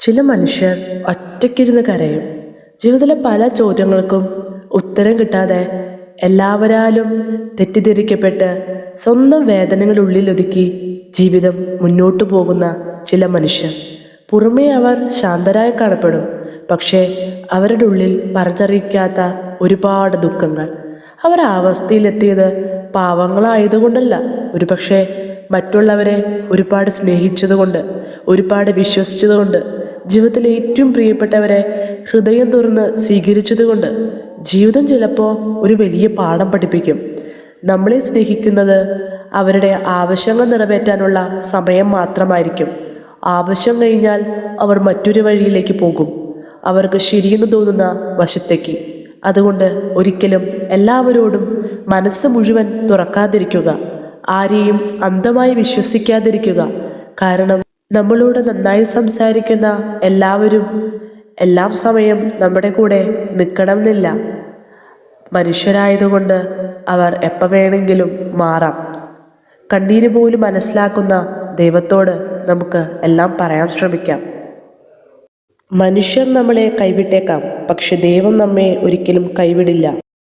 ചില മനുഷ്യർ ഒറ്റയ്ക്കിരുന്ന് കരയും. ജീവിതത്തിലെ പല ചോദ്യങ്ങൾക്കും ഉത്തരം കിട്ടാതെ എല്ലാവരാലും തെറ്റിദ്ധരിക്കപ്പെട്ട് സ്വന്തം വേദനകൾ ഉള്ളിലൊതുക്കി ജീവിതം മുന്നോട്ടു പോകുന്ന ചില മനുഷ്യർ. പുറമേ അവർ ശാന്തരായി കാണപ്പെടും, പക്ഷേ അവരുടെ ഉള്ളിൽ പറഞ്ഞറിയിക്കാത്ത ഒരുപാട് ദുഃഖങ്ങൾ. അവർ ആ അവസ്ഥയിലെത്തിയത് പാവങ്ങളായതുകൊണ്ടല്ല, ഒരുപക്ഷെ മറ്റുള്ളവരെ ഒരുപാട് സ്നേഹിച്ചതുകൊണ്ട്, ഒരുപാട് വിശ്വസിച്ചതുകൊണ്ട്, ജീവിതത്തിലെ ഏറ്റവും പ്രിയപ്പെട്ടവരെ ഹൃദയം തുറന്ന് സ്വീകരിച്ചതുകൊണ്ട്. ജീവിതം ചിലപ്പോൾ ഒരു വലിയ പാഠം പഠിപ്പിക്കും. നമ്മളെ സ്നേഹിക്കുന്നത് അവരുടെ ആവശ്യങ്ങൾ നിറവേറ്റാനുള്ള സമയം മാത്രമായിരിക്കും. ആവശ്യം കഴിഞ്ഞാൽ അവർ മറ്റൊരു വഴിയിലേക്ക് പോകും, അവർക്ക് ശരിയെന്ന് തോന്നുന്ന വശത്തേക്ക്. അതുകൊണ്ട് ഒരിക്കലും എല്ലാവരോടും മനസ്സ് മുഴുവൻ തുറക്കാതിരിക്കുക, ആരെയും അന്ധമായി വിശ്വസിക്കാതിരിക്കുക. കാരണം നമ്മളോട് നന്നായി സംസാരിക്കുന്ന എല്ലാവരും എല്ലാം സമയം നമ്മുടെ കൂടെ നിൽക്കണമെന്നില്ല. മനുഷ്യരായതുകൊണ്ട് അവർ എപ്പോൾ വേണമെങ്കിലും മാറാം. കണ്ണീര് പോലും മനസ്സിലാക്കുന്ന ദൈവത്തോട് നമുക്ക് എല്ലാം പറയാൻ ശ്രമിക്കാം. മനുഷ്യർ നമ്മളെ കൈവിട്ടേക്കാം, പക്ഷെ ദൈവം നമ്മെ ഒരിക്കലും കൈവിടില്ല.